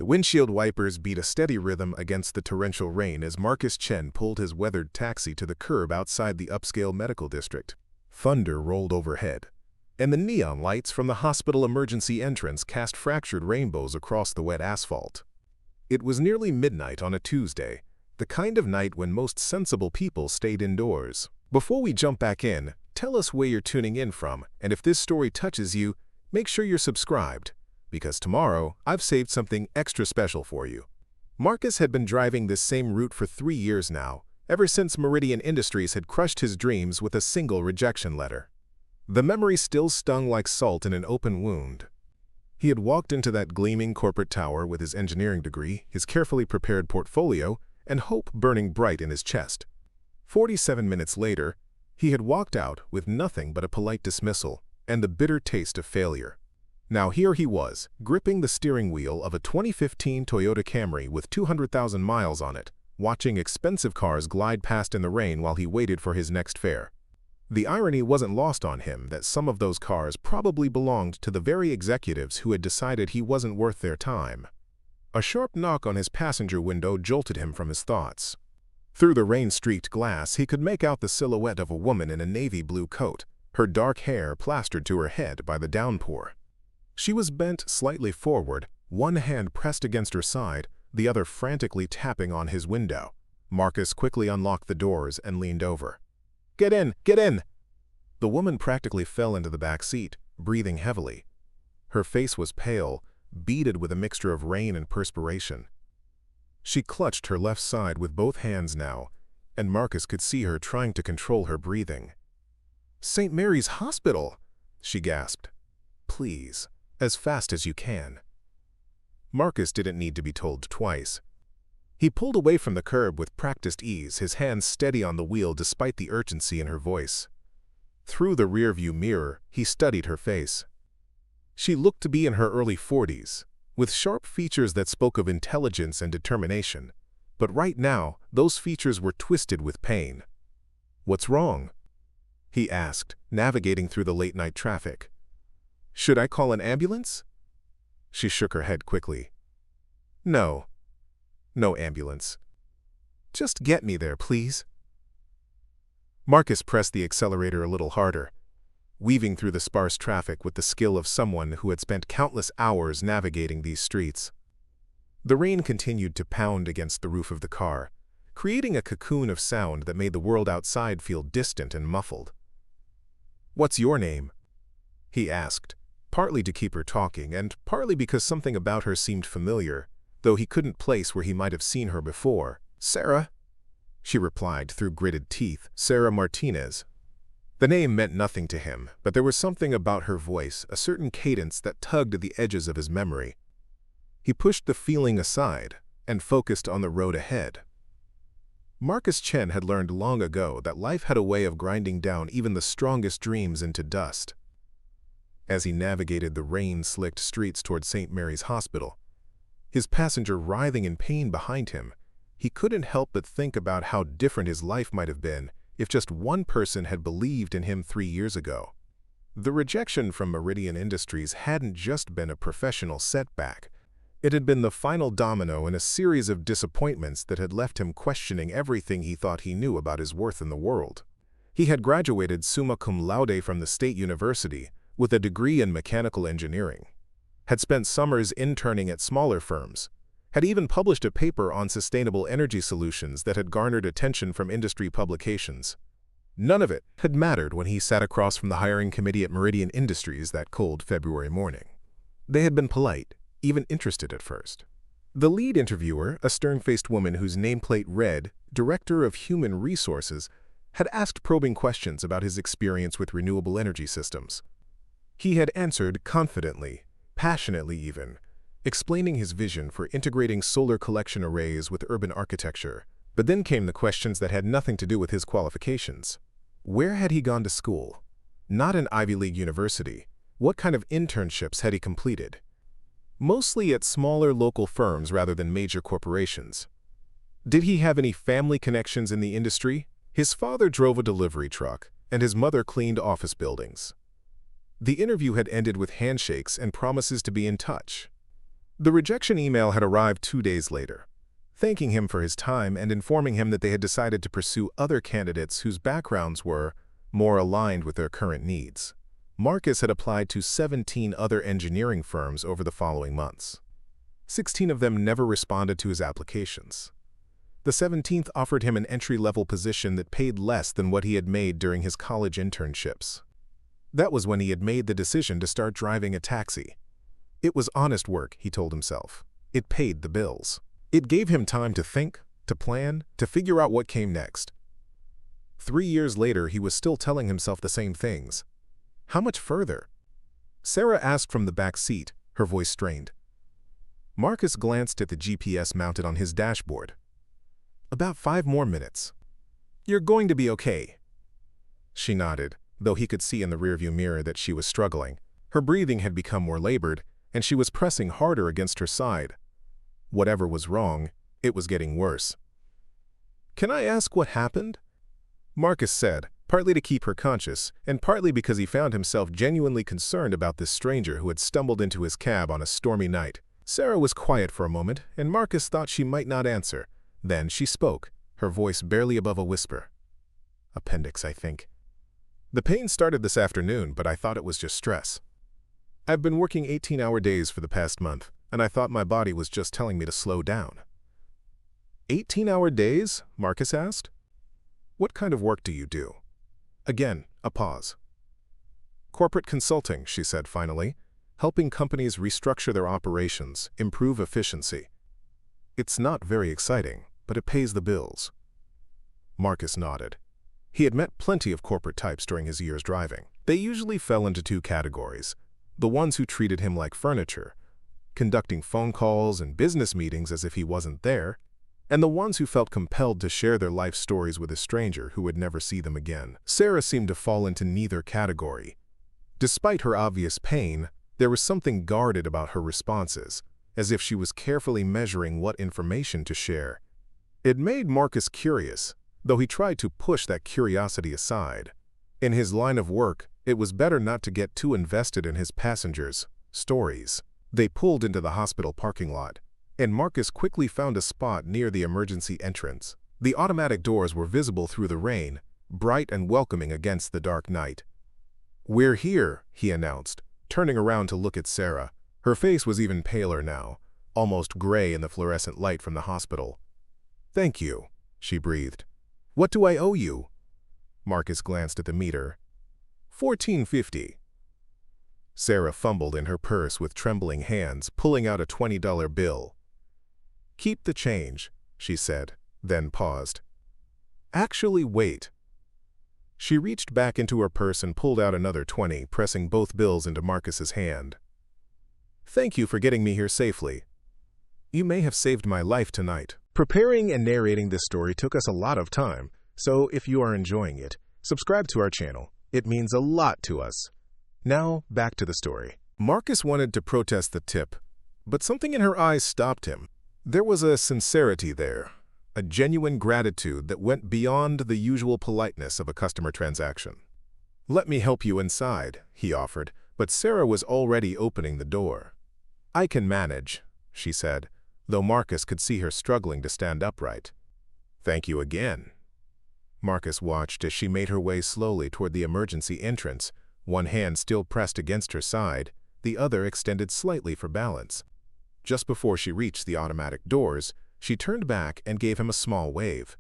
windshield wipers beat a steady rhythm against the torrential rain as Marcus Chen pulled his weathered taxi to the curb outside the upscale medical district. Thunder rolled overhead, and the neon lights from the hospital emergency entrance cast fractured rainbows across the wet asphalt. It was nearly midnight on a Tuesday, the kind of night when most sensible people stayed indoors. Before we jump back in, tell us where you're tuning in from, and if this story touches you, make sure you're subscribed, because tomorrow I've saved something extra special for you. Marcus had been driving this same route for 3 years now, ever since Meridian Industries had crushed his dreams with a single rejection letter. The memory still stung like salt in an open wound. He had walked into that gleaming corporate tower with his engineering degree, his carefully prepared portfolio, and hope burning bright in his chest. 47 minutes later, he had walked out with nothing but a polite dismissal and the bitter taste of failure. Now here he was, gripping the steering wheel of a 2015 Toyota Camry with 200,000 miles on it, watching expensive cars glide past in the rain while he waited for his next fare. The irony wasn't lost on him that some of those cars probably belonged to the very executives who had decided he wasn't worth their time. A sharp knock on his passenger window jolted him from his thoughts. Through the rain-streaked glass, he could make out the silhouette of a woman in a navy blue coat, her dark hair plastered to her head by the downpour. She was bent slightly forward, one hand pressed against her side, the other frantically tapping on his window. Marcus quickly unlocked the doors and leaned over. "Get in! Get in!" The woman practically fell into the back seat, breathing heavily. Her face was pale, beaded with a mixture of rain and perspiration. She clutched her left side with both hands now, and Marcus could see her trying to control her breathing. "St. Mary's Hospital!" she gasped. "Please, as fast as you can." Marcus didn't need to be told twice. He pulled away from the curb with practiced ease, his hands steady on the wheel despite the urgency in her voice. Through the rearview mirror, he studied her face. She looked to be in her early 40s, with sharp features that spoke of intelligence and determination. But right now, those features were twisted with pain. "What's wrong?" he asked, navigating through the late-night traffic. "Should I call an ambulance?" She shook her head quickly. No ambulance. Just get me there, please." Marcus pressed the accelerator a little harder, weaving through the sparse traffic with the skill of someone who had spent countless hours navigating these streets. The rain continued to pound against the roof of the car, creating a cocoon of sound that made the world outside feel distant and muffled. "What's your name?" he asked, partly to keep her talking and partly because something about her seemed familiar, though he couldn't place where he might have seen her before. "Sarah," she replied through gritted teeth. "Sarah Martinez." The name meant nothing to him, but there was something about her voice, a certain cadence that tugged at the edges of his memory. He pushed the feeling aside and focused on the road ahead. Marcus Chen had learned long ago that life had a way of grinding down even the strongest dreams into dust. As he navigated the rain-slicked streets toward St. Mary's Hospital, his passenger writhing in pain behind him, he couldn't help but think about how different his life might have been if just one person had believed in him 3 years ago. The rejection from Meridian Industries hadn't just been a professional setback. It had been the final domino in a series of disappointments that had left him questioning everything he thought he knew about his worth in the world. He had graduated summa cum laude from the State University with a degree in mechanical engineering, had spent summers interning at smaller firms, had even published a paper on sustainable energy solutions that had garnered attention from industry publications. None of it had mattered when he sat across from the hiring committee at Meridian Industries that cold February morning. They had been polite, even interested at first. The lead interviewer, a stern-faced woman whose nameplate read, Director of Human Resources, had asked probing questions about his experience with renewable energy systems. He had answered confidently, passionately even, explaining his vision for integrating solar collection arrays with urban architecture. But then came the questions that had nothing to do with his qualifications. Where had he gone to school? Not an Ivy League university. What kind of internships had he completed? Mostly at smaller local firms rather than major corporations. Did he have any family connections in the industry? His father drove a delivery truck, and his mother cleaned office buildings. The interview had ended with handshakes and promises to be in touch. The rejection email had arrived 2 days later, thanking him for his time and informing him that they had decided to pursue other candidates whose backgrounds were more aligned with their current needs. Marcus had applied to 17 other engineering firms over the following months. 16 of them never responded to his applications. The 17th offered him an entry-level position that paid less than what he had made during his college internships. That was when he had made the decision to start driving a taxi. It was honest work, he told himself. It paid the bills. It gave him time to think, to plan, to figure out what came next. 3 years later, he was still telling himself the same things. How much further? Sarah asked from the back seat, her voice strained. Marcus glanced at the GPS mounted on his dashboard. About 5 more minutes. You're going to be okay. She nodded, though he could see in the rearview mirror that she was struggling. Her breathing had become more labored, and she was pressing harder against her side. Whatever was wrong, it was getting worse. Can I ask what happened? Marcus said, partly to keep her conscious, and partly because he found himself genuinely concerned about this stranger who had stumbled into his cab on a stormy night. Sarah was quiet for a moment, and Marcus thought she might not answer. Then she spoke, her voice barely above a whisper. Appendix, I think. The pain started this afternoon, but I thought it was just stress. I've been working 18-hour days for the past month, and I thought my body was just telling me to slow down. 18-hour days? Marcus asked. What kind of work do you do? Again, a pause. Corporate consulting, she said finally, helping companies restructure their operations, improve efficiency. It's not very exciting, but it pays the bills. Marcus nodded. He had met plenty of corporate types during his years driving. They usually fell into 2 categories. The ones who treated him like furniture, conducting phone calls and business meetings as if he wasn't there, and the ones who felt compelled to share their life stories with a stranger who would never see them again. Sarah seemed to fall into neither category. Despite her obvious pain, there was something guarded about her responses, as if she was carefully measuring what information to share. It made Marcus curious, though he tried to push that curiosity aside. In his line of work, it was better not to get too invested in his passengers' stories. They pulled into the hospital parking lot, and Marcus quickly found a spot near the emergency entrance. The automatic doors were visible through the rain, bright and welcoming against the dark night. "We're here," he announced, turning around to look at Sarah. Her face was even paler now, almost gray in the fluorescent light from the hospital. "Thank you," she breathed. "What do I owe you?" Marcus glanced at the meter. $14.50. Sarah fumbled in her purse with trembling hands, pulling out a $20 bill. "Keep the change," she said, then paused. "Actually, wait." She reached back into her purse and pulled out another 20, pressing both bills into Marcus's hand. "Thank you for getting me here safely. You may have saved my life tonight." Preparing and narrating this story took us a lot of time, so if you are enjoying it, subscribe to our channel. It means a lot to us. Now, back to the story. Marcus wanted to protest the tip, but something in her eyes stopped him. There was a sincerity there, a genuine gratitude that went beyond the usual politeness of a customer transaction. "Let me help you inside," he offered, but Sarah was already opening the door. "I can manage," she said, though Marcus could see her struggling to stand upright. "Thank you again." Marcus watched as she made her way slowly toward the emergency entrance, one hand still pressed against her side, the other extended slightly for balance. Just before she reached the automatic doors, she turned back and gave him a small wave.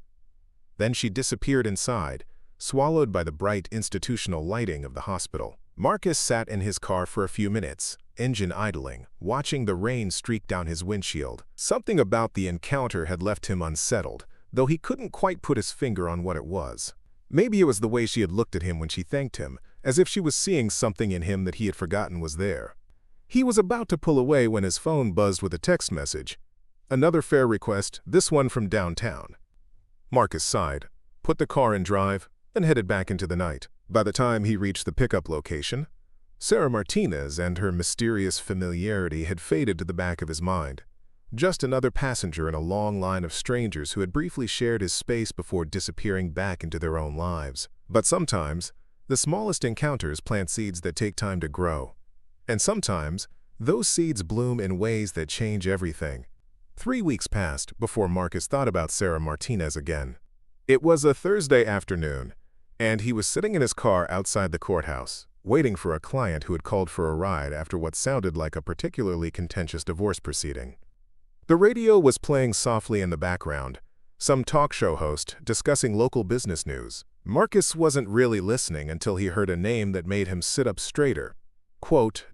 Then she disappeared inside, swallowed by the bright institutional lighting of the hospital. Marcus sat in his car for a few minutes, engine idling, watching the rain streak down his windshield. Something about the encounter had left him unsettled, though he couldn't quite put his finger on what it was. Maybe it was the way she had looked at him when she thanked him, as if she was seeing something in him that he had forgotten was there. He was about to pull away when his phone buzzed with a text message. Another fare request, this one from downtown. Marcus sighed, put the car in drive, and headed back into the night. By the time he reached the pickup location, Sarah Martinez and her mysterious familiarity had faded to the back of his mind. Just another passenger in a long line of strangers who had briefly shared his space before disappearing back into their own lives. But sometimes, the smallest encounters plant seeds that take time to grow. And sometimes, Those seeds bloom in ways that change everything. 3 weeks passed before Marcus thought about Sarah Martinez again. It was a Thursday afternoon, and he was sitting in his car outside the courthouse, waiting for a client who had called for a ride after what sounded like a particularly contentious divorce proceeding. The radio was playing softly in the background, some talk show host discussing local business news. Marcus wasn't really listening until he heard a name that made him sit up straighter. Quote,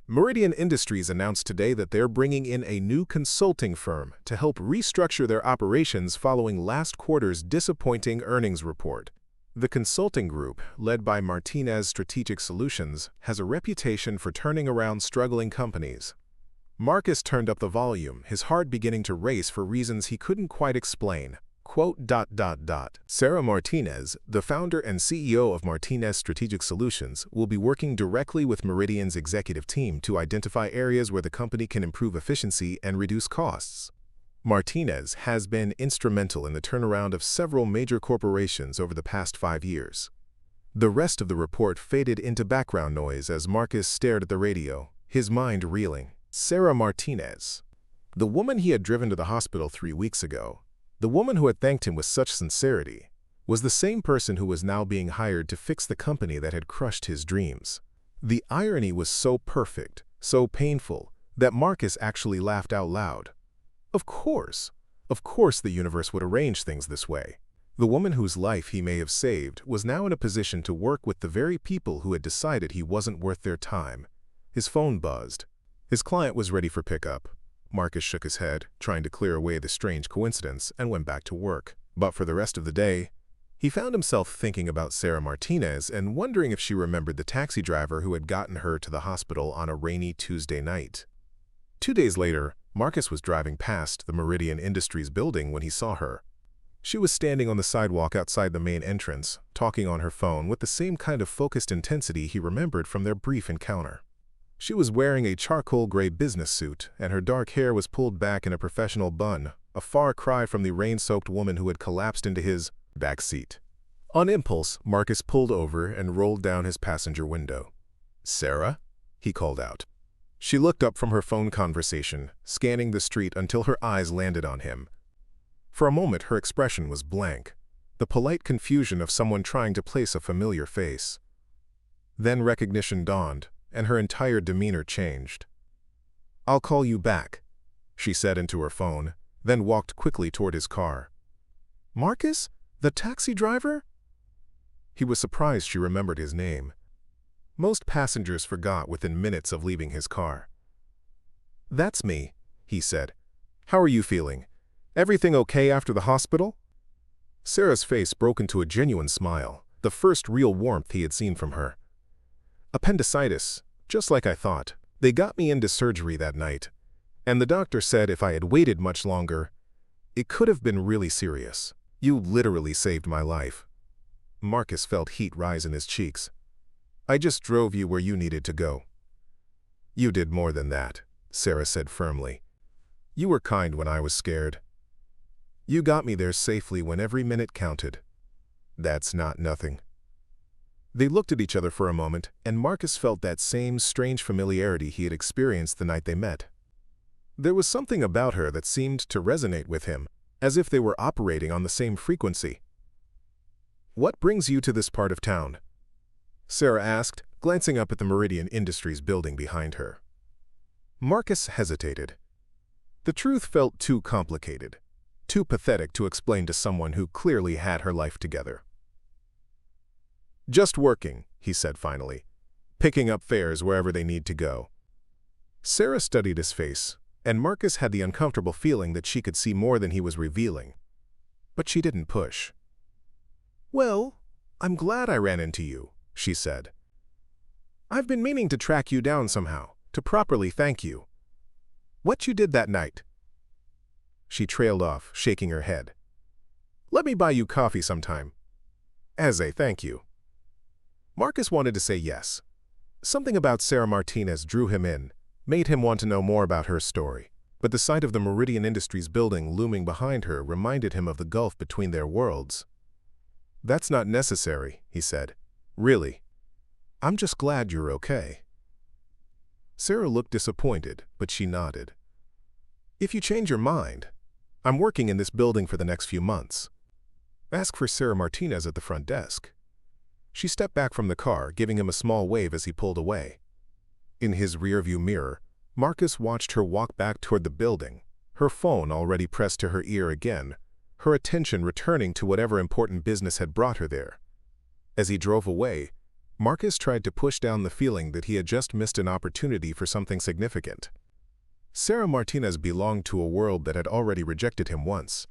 Meridian Industries announced today that they're bringing in a new consulting firm to help restructure their operations following last quarter's disappointing earnings report. The consulting group, led by Martinez Strategic Solutions, has a reputation for turning around struggling companies. Marcus turned up the volume, his heart beginning to race for reasons he couldn't quite explain. Quote, Sarah Martinez, the founder and CEO of Martinez Strategic Solutions, will be working directly with Meridian's executive team to identify areas where the company can improve efficiency and reduce costs. Martinez has been instrumental in the turnaround of several major corporations over the past 5 years. The rest of the report faded into background noise as Marcus stared at the radio, his mind reeling. Sarah Martinez, the woman he had driven to the hospital 3 weeks ago, the woman who had thanked him with such sincerity, was the same person who was now being hired to fix the company that had crushed his dreams. The irony was so perfect, so painful, that Marcus actually laughed out loud. Of course the universe would arrange things this way. The woman whose life he may have saved was now in a position to work with the very people who had decided he wasn't worth their time. His phone buzzed. His client was ready for pickup. Marcus shook his head, trying to clear away the strange coincidence, and went back to work. But for the rest of the day, he found himself thinking about Sarah Martinez and wondering if she remembered the taxi driver who had gotten her to the hospital on a rainy Tuesday night. 2 days later, Marcus was driving past the Meridian Industries building when he saw her. She was standing on the sidewalk outside the main entrance, talking on her phone with the same kind of focused intensity he remembered from their brief encounter. She was wearing a charcoal gray business suit, and her dark hair was pulled back in a professional bun, a far cry from the rain-soaked woman who had collapsed into his back seat. On impulse, Marcus pulled over and rolled down his passenger window. "Sarah?" he called out. She looked up from her phone conversation, scanning the street until her eyes landed on him. For a moment, her expression was blank, the polite confusion of someone trying to place a familiar face. Then recognition dawned, and her entire demeanor changed. "I'll call you back," she said into her phone, then walked quickly toward his car. "Marcus? The taxi driver?" He was surprised she remembered his name. Most passengers forgot within minutes of leaving his car. "That's me," he said. "How are you feeling? Everything okay after the hospital?" Sarah's face broke into a genuine smile, the first real warmth he had seen from her. "Appendicitis, just like I thought. They got me into surgery that night, and the doctor said if I had waited much longer, it could have been really serious. You literally saved my life." Marcus felt heat rise in his cheeks. "I just drove you where you needed to go." "You did more than that," Sarah said firmly. "You were kind when I was scared. You got me there safely when every minute counted. That's not nothing." They looked at each other for a moment, and Marcus felt that same strange familiarity he had experienced the night they met. There was something about her that seemed to resonate with him, as if they were operating on the same frequency. "What brings you to this part of town?" Sarah asked, glancing up at the Meridian Industries building behind her. Marcus hesitated. The truth felt too complicated, too pathetic to explain to someone who clearly had her life together. "Just working," he said finally, "picking up fares wherever they need to go." Sarah studied his face, and Marcus had the uncomfortable feeling that she could see more than he was revealing. But she didn't push. "Well, I'm glad I ran into you," she said. "I've been meaning to track you down somehow, to properly thank you. What you did that night." She trailed off, shaking her head. "Let me buy you coffee sometime, as a thank you." Marcus wanted to say yes. Something about Sarah Martinez drew him in, made him want to know more about her story. But the sight of the Meridian Industries building looming behind her reminded him of the gulf between their worlds. "That's not necessary," he said. "Really. I'm just glad you're okay." Sarah looked disappointed, but she nodded. "If you change your mind, I'm working in this building for the next few months. Ask for Sarah Martinez at the front desk." She stepped back from the car, giving him a small wave as he pulled away. In his rearview mirror, Marcus watched her walk back toward the building, her phone already pressed to her ear again, her attention returning to whatever important business had brought her there. As he drove away, Marcus tried to push down the feeling that he had just missed an opportunity for something significant. Sarah Martinez belonged to a world that had already rejected him once.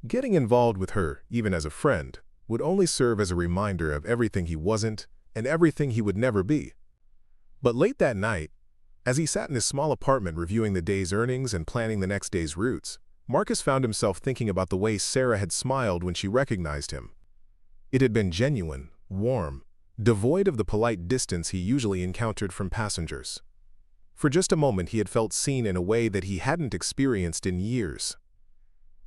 Getting involved with her, even as a friend, would only serve as a reminder of everything he wasn't and everything he would never be. But late that night, as he sat in his small apartment reviewing the day's earnings and planning the next day's routes, Marcus found himself thinking about the way Sarah had smiled when she recognized him. It had been genuine, warm, devoid of the polite distance he usually encountered from passengers. For just a moment he had felt seen in a way that he hadn't experienced in years.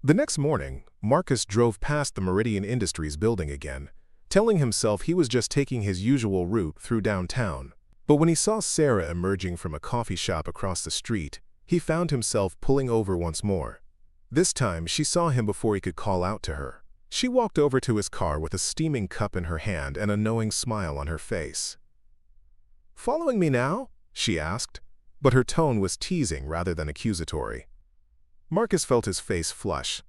The next morning, Marcus drove past the Meridian Industries building again, telling himself he was just taking his usual route through downtown. But when he saw Sarah emerging from a coffee shop across the street, he found himself pulling over once more. This time, she saw him before he could call out to her. She walked over to his car with a steaming cup in her hand and a knowing smile on her face. "Following me now?" she asked, but her tone was teasing rather than accusatory. Marcus felt his face flush.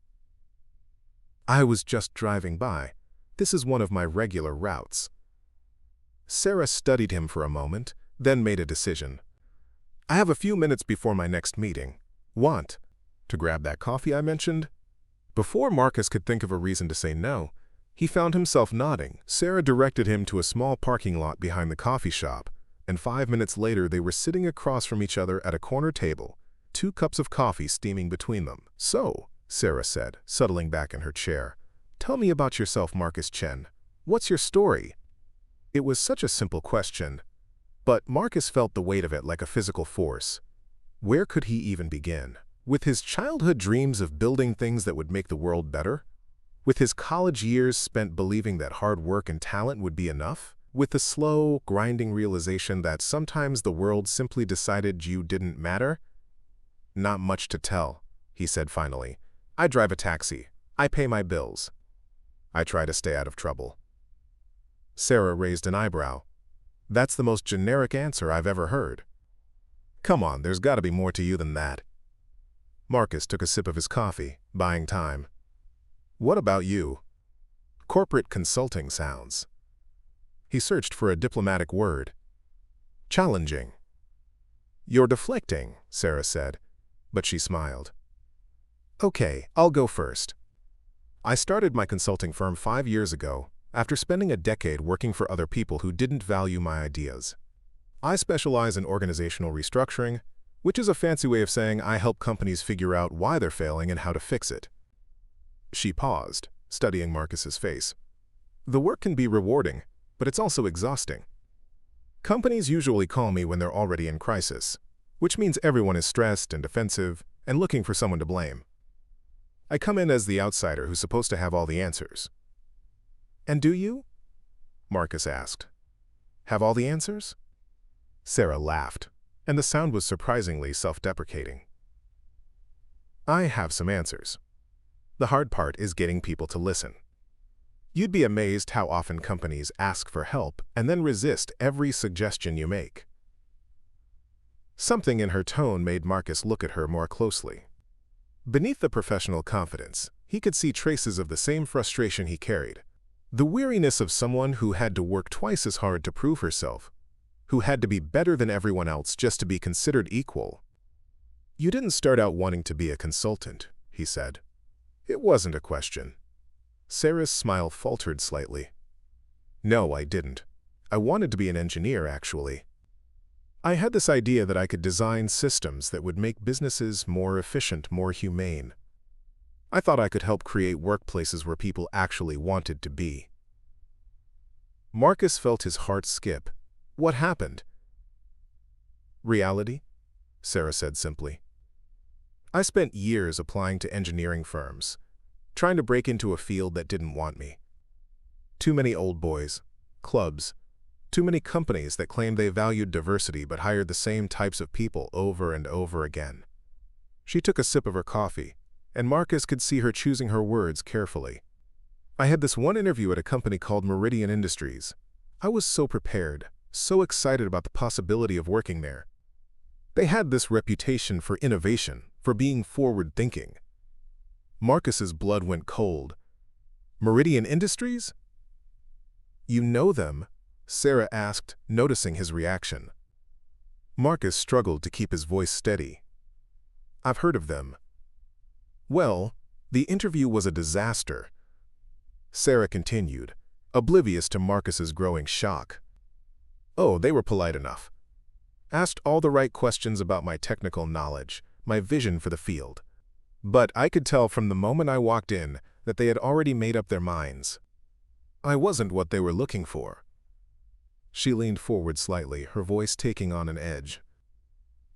"I was just driving by. This is one of my regular routes." Sarah studied him for a moment, then made a decision. "I have a few minutes before my next meeting. Want to grab that coffee I mentioned?" Before Marcus could think of a reason to say no, he found himself nodding. Sarah directed him to a small parking lot behind the coffee shop, and 5 minutes later they were sitting across from each other at a corner table, 2 cups of coffee steaming between them. "So," Sarah said, settling back in her chair, "tell me about yourself, Marcus Chen. What's your story?" It was such a simple question, but Marcus felt the weight of it like a physical force. Where could he even begin? With his childhood dreams of building things that would make the world better? With his college years spent believing that hard work and talent would be enough? With the slow, grinding realization that sometimes the world simply decided you didn't matter? "Not much to tell," he said finally. "I drive a taxi. I pay my bills. I try to stay out of trouble." Sarah raised an eyebrow. "That's the most generic answer I've ever heard." "Come on, there's got to be more to you than that." Marcus took a sip of his coffee, buying time. "What about you?" "Corporate consulting sounds." He searched for a diplomatic word. "Challenging." "You're deflecting," Sarah said, but she smiled. "Okay, I'll go first. I started my consulting firm 5 years ago, after spending a decade working for other people who didn't value my ideas. I specialize in organizational restructuring, which is a fancy way of saying I help companies figure out why they're failing and how to fix it." She paused, studying Marcus's face. "The work can be rewarding, but it's also exhausting. Companies usually call me when they're already in crisis, which means everyone is stressed and defensive and looking for someone to blame. I come in as the outsider who's supposed to have all the answers." "And do you?" Marcus asked. "Have all the answers?" Sarah laughed, and the sound was surprisingly self-deprecating. "I have some answers. The hard part is getting people to listen. You'd be amazed how often companies ask for help and then resist every suggestion you make." Something in her tone made Marcus look at her more closely. Beneath the professional confidence, he could see traces of the same frustration he carried. The weariness of someone who had to work twice as hard to prove herself, who had to be better than everyone else just to be considered equal. "You didn't start out wanting to be a consultant," he said. "It wasn't a question." Sarah's smile faltered slightly. "No, I didn't. I wanted to be an engineer, actually. I had this idea that I could design systems that would make businesses more efficient, more humane. I thought I could help create workplaces where people actually wanted to be." Marcus felt his heart skip. What happened? "Reality," Sarah said simply. "I spent years applying to engineering firms, trying to break into a field that didn't want me. Too many old boys, clubs, Too many companies that claimed they valued diversity but hired the same types of people over and over again. She took a sip of her coffee, and Marcus could see her choosing her words carefully. I had this one interview at a company called Meridian Industries. I was so prepared, so excited about the possibility of working there. They had this reputation for innovation, for being forward-thinking. Marcus's blood went cold. Meridian Industries? You know them? Sarah asked, noticing his reaction. Marcus struggled to keep his voice steady. I've heard of them. Well, the interview was a disaster. Sarah continued, oblivious to Marcus's growing shock. Oh, they were polite enough. Asked all the right questions about my technical knowledge, my vision for the field. But I could tell from the moment I walked in that they had already made up their minds. I wasn't what they were looking for. She leaned forward slightly, her voice taking on an edge.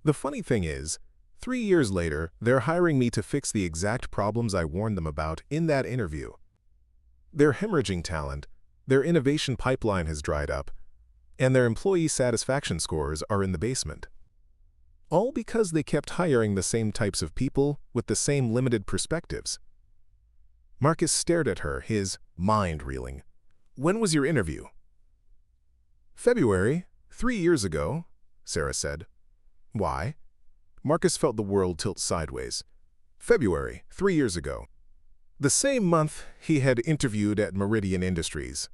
The funny thing is, 3 years later, they're hiring me to fix the exact problems I warned them about in that interview. They're hemorrhaging talent, their innovation pipeline has dried up, and their employee satisfaction scores are in the basement. All because they kept hiring the same types of people with the same limited perspectives. Marcus stared at her, his mind reeling. When was your interview? February, 3 years ago, Sarah said. Why? Marcus felt the world tilt sideways. February, 3 years ago. The same month he had interviewed at Meridian Industries.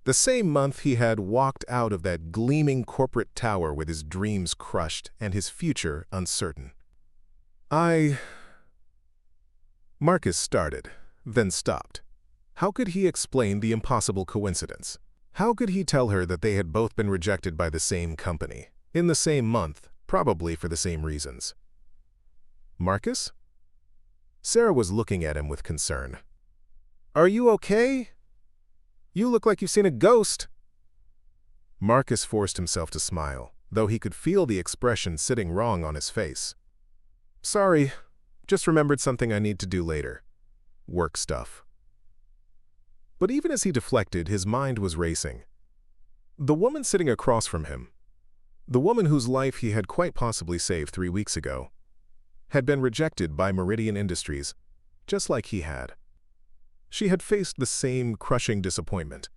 The same month he had walked out of that gleaming corporate tower with his dreams crushed and his future uncertain. Marcus started, then stopped. How could he explain the impossible coincidence? How could he tell her that they had both been rejected by the same company, in the same month, probably for the same reasons? Marcus? Sarah was looking at him with concern. Are you okay? You look like you've seen a ghost. Marcus forced himself to smile, though he could feel the expression sitting wrong on his face. Sorry, just remembered something I need to do later. Work stuff. But even as he deflected, his mind was racing. The woman sitting across from him, the woman whose life he had quite possibly saved 3 weeks ago, had been rejected by Meridian Industries, just like he had. She had faced the same crushing disappointment,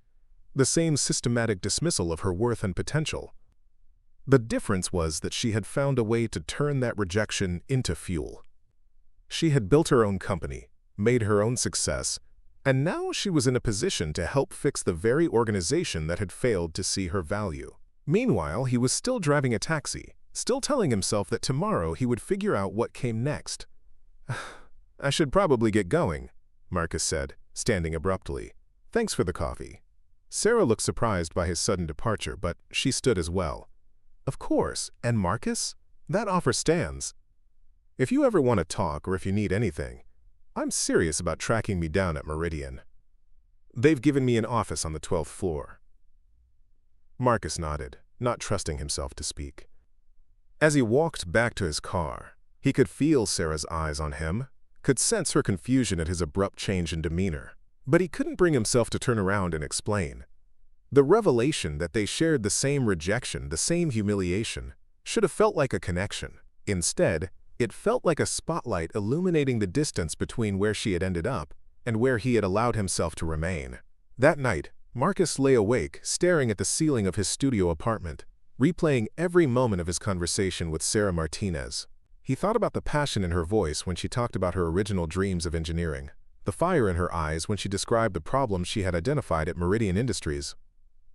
the same systematic dismissal of her worth and potential. The difference was that she had found a way to turn that rejection into fuel. She had built her own company, made her own success, and now she was in a position to help fix the very organization that had failed to see her value. Meanwhile, he was still driving a taxi, still telling himself that tomorrow he would figure out what came next. I should probably get going, Marcus said, standing abruptly. Thanks for the coffee. Sarah looked surprised by his sudden departure, but she stood as well. Of course, and Marcus? That offer stands. If you ever want to talk or if you need anything, I'm serious about tracking me down at Meridian. They've given me an office on the 12th floor. Marcus nodded, not trusting himself to speak. As he walked back to his car, he could feel Sarah's eyes on him, could sense her confusion at his abrupt change in demeanor, but he couldn't bring himself to turn around and explain. The revelation that they shared the same rejection, the same humiliation, should have felt like a connection. Instead, it felt like a spotlight illuminating the distance between where she had ended up and where he had allowed himself to remain. That night, Marcus lay awake, staring at the ceiling of his studio apartment, replaying every moment of his conversation with Sarah Martinez. He thought about the passion in her voice when she talked about her original dreams of engineering, the fire in her eyes when she described the problems she had identified at Meridian Industries.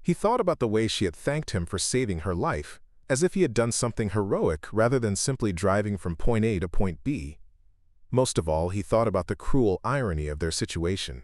He thought about the way she had thanked him for saving her life, as if he had done something heroic rather than simply driving from point A to point B. Most of all, he thought about the cruel irony of their situation.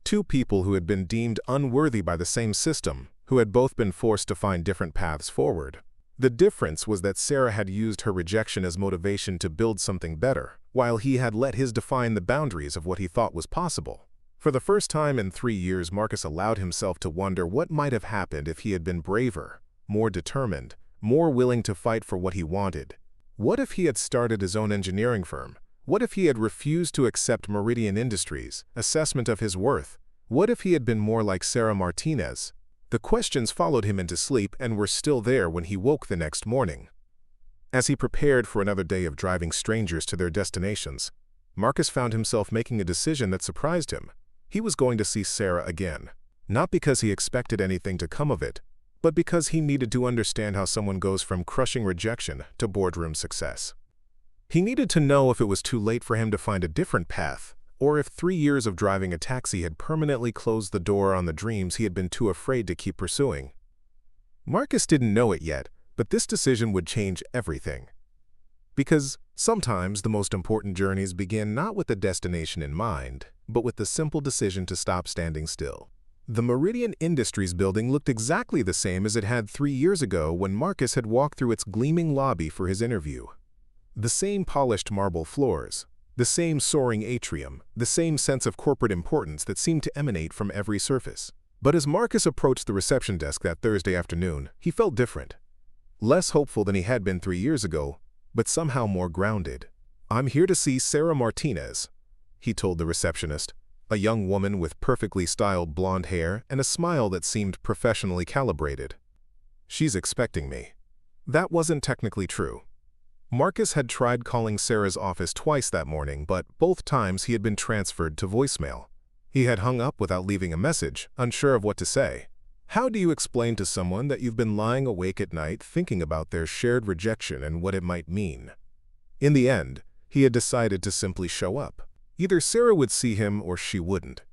Two people who had been deemed unworthy by the same system, who had both been forced to find different paths forward. The difference was that Sarah had used her rejection as motivation to build something better, while he had let his define the boundaries of what he thought was possible. For the first time in 3 years, Marcus allowed himself to wonder what might have happened if he had been braver, more determined, more willing to fight for what he wanted. What if he had started his own engineering firm? What if he had refused to accept Meridian Industries' assessment of his worth? What if he had been more like Sarah Martinez? The questions followed him into sleep and were still there when he woke the next morning. As he prepared for another day of driving strangers to their destinations, Marcus found himself making a decision that surprised him. He was going to see Sarah again, not because he expected anything to come of it, but because he needed to understand how someone goes from crushing rejection to boardroom success. He needed to know if it was too late for him to find a different path, or if 3 years of driving a taxi had permanently closed the door on the dreams he had been too afraid to keep pursuing. Marcus didn't know it yet, but this decision would change everything. Because sometimes the most important journeys begin not with the destination in mind, but with the simple decision to stop standing still. The Meridian Industries building looked exactly the same as it had 3 years ago when Marcus had walked through its gleaming lobby for his interview. The same polished marble floors, the same soaring atrium, the same sense of corporate importance that seemed to emanate from every surface. But as Marcus approached the reception desk that Thursday afternoon, he felt different. Less hopeful than he had been 3 years ago, but somehow more grounded. "I'm here to see Sarah Martinez," he told the receptionist, a young woman with perfectly styled blonde hair and a smile that seemed professionally calibrated. "She's expecting me." That wasn't technically true. Marcus had tried calling Sarah's office twice that morning, but both times he had been transferred to voicemail. He had hung up without leaving a message, unsure of what to say. How do you explain to someone that you've been lying awake at night thinking about their shared rejection and what it might mean? In the end, he had decided to simply show up. Either Sarah would see him or she wouldn't.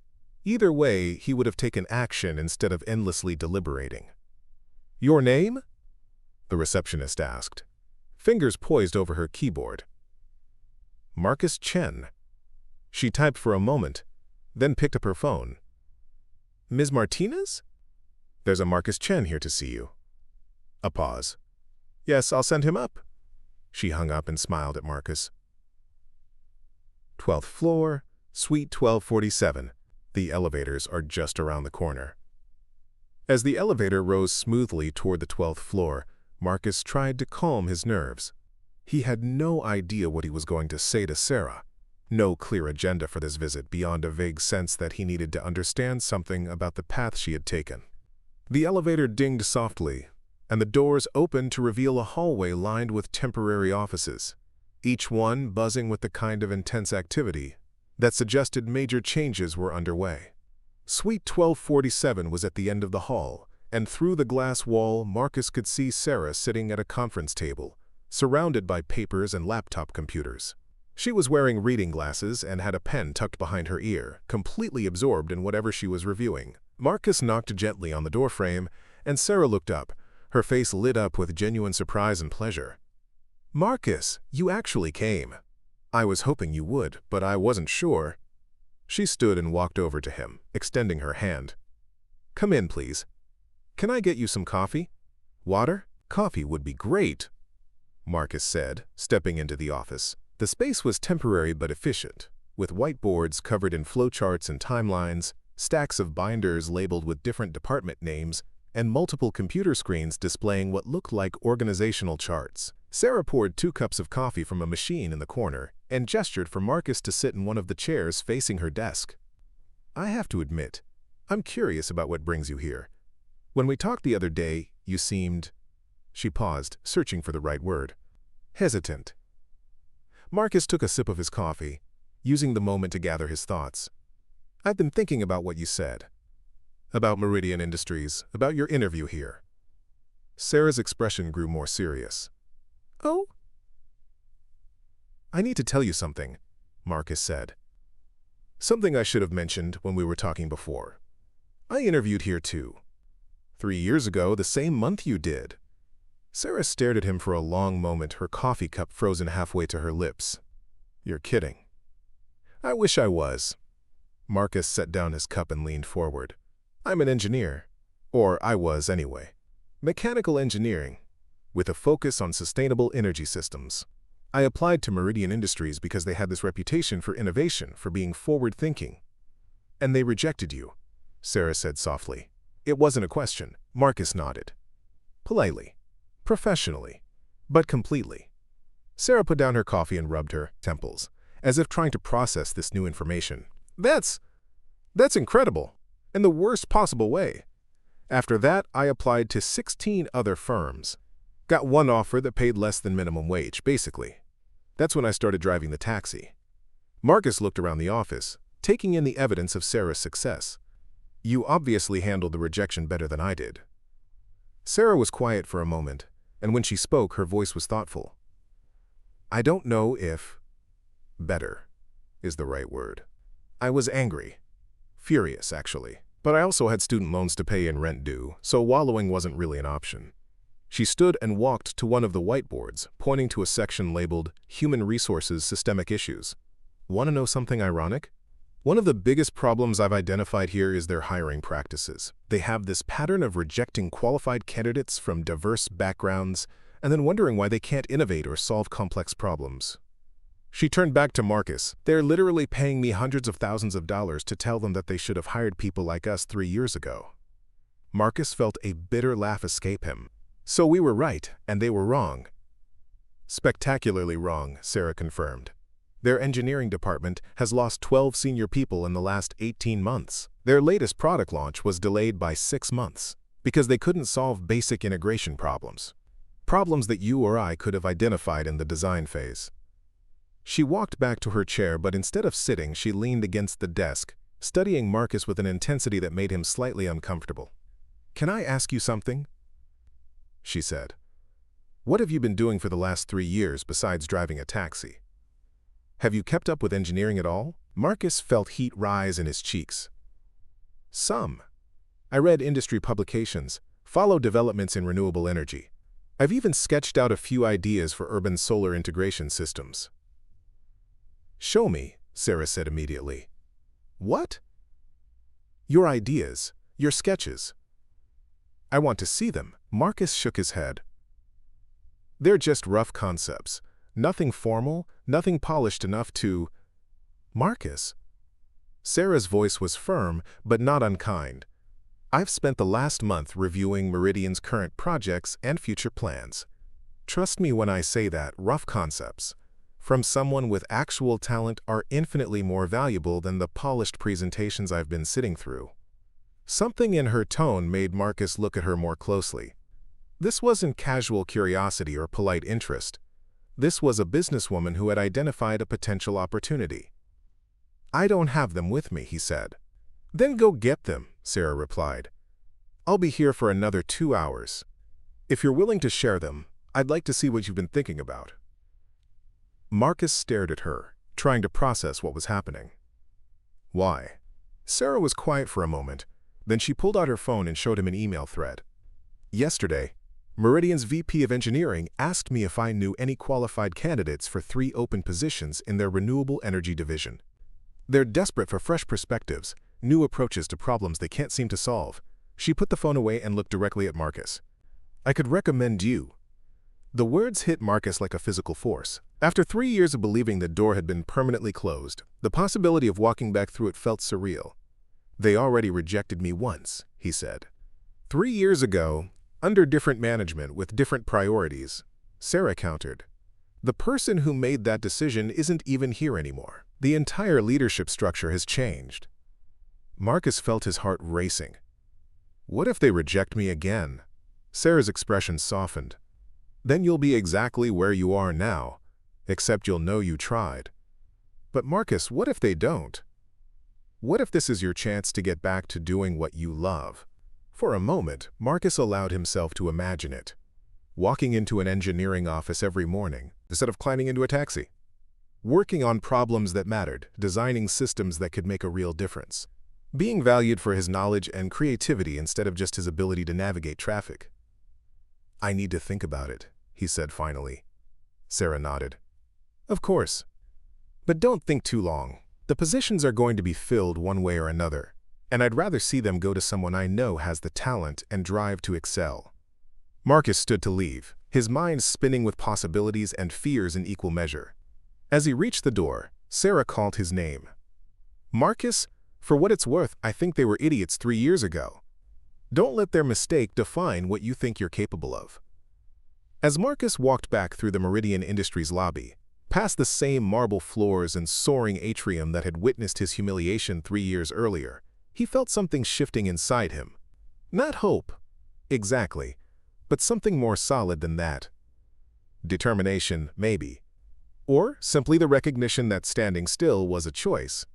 Either way, he would have taken action instead of endlessly deliberating. "Your name?" the receptionist asked, fingers poised over her keyboard. "Marcus Chen." She typed for a moment, then picked up her phone. "Ms. Martinez? There's a Marcus Chen here to see you." A pause. "Yes, I'll send him up." She hung up and smiled at Marcus. 12th floor, suite 1247. The elevators are just around the corner. As the elevator rose smoothly toward the 12th floor, Marcus tried to calm his nerves. He had no idea what he was going to say to Sarah. No clear agenda for this visit beyond a vague sense that he needed to understand something about the path she had taken. The elevator dinged softly, and the doors opened to reveal a hallway lined with temporary offices, each one buzzing with the kind of intense activity that suggested major changes were underway. Suite 1247 was at the end of the hall, and through the glass wall, Marcus could see Sarah sitting at a conference table, surrounded by papers and laptop computers. She was wearing reading glasses and had a pen tucked behind her ear, completely absorbed in whatever she was reviewing. Marcus knocked gently on the doorframe, and Sarah looked up, her face lit up with genuine surprise and pleasure. "Marcus, you actually came. I was hoping you would, but I wasn't sure." She stood and walked over to him, extending her hand. "Come in, please. Can I get you some coffee? Water? Coffee would be great," Marcus said, stepping into the office. The space was temporary but efficient, with whiteboards covered in flowcharts and timelines, stacks of binders labeled with different department names, and multiple computer screens displaying what looked like organizational charts. Sarah poured 2 cups of coffee from a machine in the corner and gestured for Marcus to sit in one of the chairs facing her desk. "I have to admit, I'm curious about what brings you here. When we talked the other day, you seemed—" She paused, searching for the right word. "Hesitant." Marcus took a sip of his coffee, using the moment to gather his thoughts. "I've been thinking about what you said. About Meridian Industries, about your interview here." Sarah's expression grew more serious. "Oh?" "I need to tell you something," Marcus said. "Something I should have mentioned when we were talking before. I interviewed here too. 3 years ago, the same month you did." Sarah stared at him for a long moment, her coffee cup frozen halfway to her lips. "You're kidding." "I wish I was." Marcus set down his cup and leaned forward. "I'm an engineer. Or I was anyway. Mechanical engineering, with a focus on sustainable energy systems. I applied to Meridian Industries because they had this reputation for innovation, for being forward-thinking. And they rejected you," Sarah said softly. It wasn't a question. Marcus nodded. Politely. Professionally. But completely. Sarah put down her coffee and rubbed her temples, as if trying to process this new information. That's incredible. In the worst possible way. After that, I applied to 16 other firms. Got one offer that paid less than minimum wage, basically. That's when I started driving the taxi. Marcus looked around the office, taking in the evidence of Sarah's success. You obviously handled the rejection better than I did. Sarah was quiet for a moment, and when she spoke, her voice was thoughtful. I don't know if better is the right word. I was angry. Furious, actually. But I also had student loans to pay and rent due, so wallowing wasn't really an option. She stood and walked to one of the whiteboards, pointing to a section labeled Human Resources Systemic Issues. Want to know something ironic? One of the biggest problems I've identified here is their hiring practices. They have this pattern of rejecting qualified candidates from diverse backgrounds and then wondering why they can't innovate or solve complex problems. She turned back to Marcus. They're literally paying me hundreds of thousands of dollars to tell them that they should have hired people like us 3 years ago. Marcus felt a bitter laugh escape him. So we were right, and they were wrong. Spectacularly wrong, Sarah confirmed. Their engineering department has lost 12 senior people in the last 18 months. Their latest product launch was delayed by 6 months because they couldn't solve basic integration problems. Problems that you or I could have identified in the design phase. She walked back to her chair, but instead of sitting, she leaned against the desk, studying Marcus with an intensity that made him slightly uncomfortable. Can I ask you something? She said. What have you been doing for the last 3 years besides driving a taxi? Have you kept up with engineering at all? Marcus felt heat rise in his cheeks. Some. I read industry publications, followed developments in renewable energy. I've even sketched out a few ideas for urban solar integration systems. Show me, Sarah said immediately. What? Your ideas, your sketches. I want to see them. Marcus shook his head. They're just rough concepts. Nothing formal, nothing polished enough to… Marcus. Sarah's voice was firm, but not unkind. I've spent the last month reviewing Meridian's current projects and future plans. Trust me when I say that rough concepts from someone with actual talent are infinitely more valuable than the polished presentations I've been sitting through. Something in her tone made Marcus look at her more closely. This wasn't casual curiosity or polite interest. This was a businesswoman who had identified a potential opportunity. I don't have them with me, he said. Then go get them, Sarah replied. I'll be here for another 2 hours. If you're willing to share them, I'd like to see what you've been thinking about. Marcus stared at her, trying to process what was happening. Why? Sarah was quiet for a moment. Then she pulled out her phone and showed him an email thread. Yesterday, Meridian's VP of Engineering asked me if I knew any qualified candidates for 3 open positions in their renewable energy division. They're desperate for fresh perspectives, new approaches to problems they can't seem to solve. She put the phone away and looked directly at Marcus. I could recommend you. The words hit Marcus like a physical force. After 3 years of believing the door had been permanently closed, the possibility of walking back through it felt surreal. They already rejected me once, he said. 3 years ago, under different management with different priorities, Sarah countered. The person who made that decision isn't even here anymore. The entire leadership structure has changed. Marcus felt his heart racing. What if they reject me again? Sarah's expression softened. Then you'll be exactly where you are now, except you'll know you tried. But Marcus, what if they don't? What if this is your chance to get back to doing what you love? For a moment, Marcus allowed himself to imagine it. Walking into an engineering office every morning, instead of climbing into a taxi. Working on problems that mattered, designing systems that could make a real difference. Being valued for his knowledge and creativity instead of just his ability to navigate traffic. I need to think about it, he said finally. Sarah nodded. Of course. But don't think too long. The positions are going to be filled one way or another, and I'd rather see them go to someone I know has the talent and drive to excel. Marcus stood to leave, his mind spinning with possibilities and fears in equal measure. As he reached the door, Sarah called his name. Marcus, for what it's worth, I think they were idiots 3 years ago. Don't let their mistake define what you think you're capable of. As Marcus walked back through the Meridian Industries lobby, past the same marble floors and soaring atrium that had witnessed his humiliation 3 years earlier, he felt something shifting inside him. Not hope, exactly, but something more solid than that. Determination, maybe. Or simply the recognition that standing still was a choice,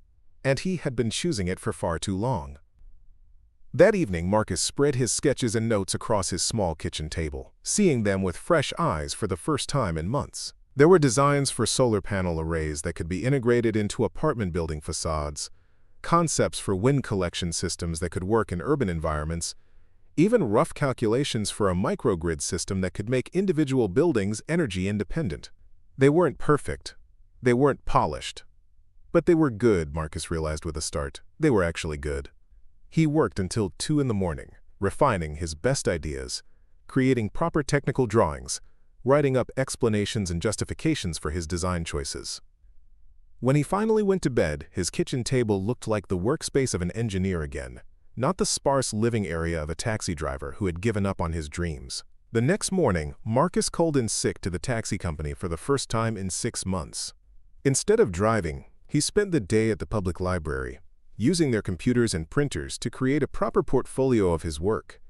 and he had been choosing it for far too long. That evening, Marcus spread his sketches and notes across his small kitchen table, seeing them with fresh eyes for the first time in months. There were designs for solar panel arrays that could be integrated into apartment building facades, concepts for wind collection systems that could work in urban environments, even rough calculations for a microgrid system that could make individual buildings energy independent. They weren't perfect. They weren't polished. But they were good, Marcus realized with a start. They were actually good. He worked until 2 in the morning, refining his best ideas, creating proper technical drawings, writing up explanations and justifications for his design choices. When he finally went to bed, his kitchen table looked like the workspace of an engineer again, not the sparse living area of a taxi driver who had given up on his dreams. The next morning, Marcus called in sick to the taxi company for the first time in 6 months. Instead of driving, he spent the day at the public library, using their computers and printers to create a proper portfolio of his work.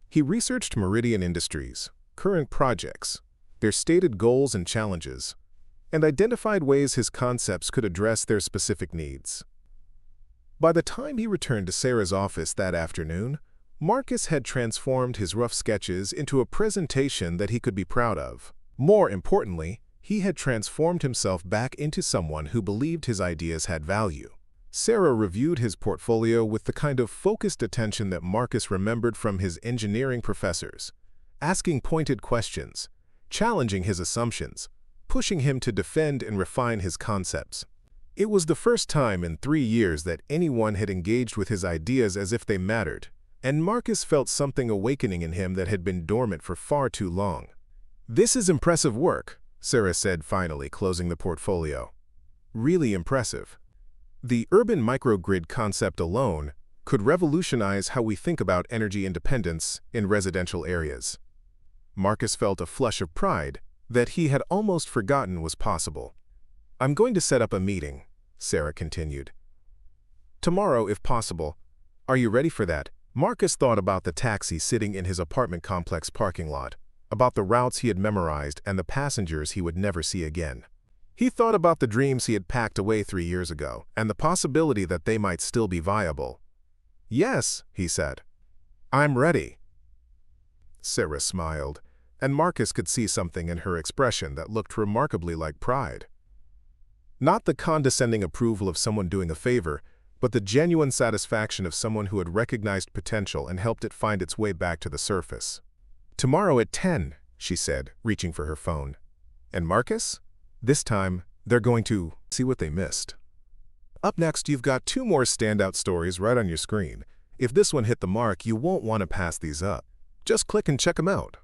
He researched Meridian Industries, current projects, their stated goals and challenges, and identified ways his concepts could address their specific needs. By the time he returned to Sarah's office that afternoon, Marcus had transformed his rough sketches into a presentation that he could be proud of. More importantly, he had transformed himself back into someone who believed his ideas had value. Sarah reviewed his portfolio with the kind of focused attention that Marcus remembered from his engineering professors, asking pointed questions, challenging his assumptions, pushing him to defend and refine his concepts. It was the first time in 3 years that anyone had engaged with his ideas as if they mattered, and Marcus felt something awakening in him that had been dormant for far too long. "This is impressive work," Sarah said finally, closing the portfolio. "Really impressive. The urban microgrid concept alone could revolutionize how we think about energy independence in residential areas." Marcus felt a flush of pride that he had almost forgotten was possible. "I'm going to set up a meeting," Sarah continued. "Tomorrow, if possible. Are you ready for that?" Marcus thought about the taxi sitting in his apartment complex parking lot, about the routes he had memorized and the passengers he would never see again. He thought about the dreams he had packed away 3 years ago, and the possibility that they might still be viable. "Yes," he said. "I'm ready." Sarah smiled, and Marcus could see something in her expression that looked remarkably like pride. Not the condescending approval of someone doing a favor, but the genuine satisfaction of someone who had recognized potential and helped it find its way back to the surface. "Tomorrow at 10, she said, reaching for her phone. "And Marcus? This time, they're going to see what they missed." Up next, you've got 2 more standout stories right on your screen. If this one hit the mark, you won't want to pass these up. Just click and check them out.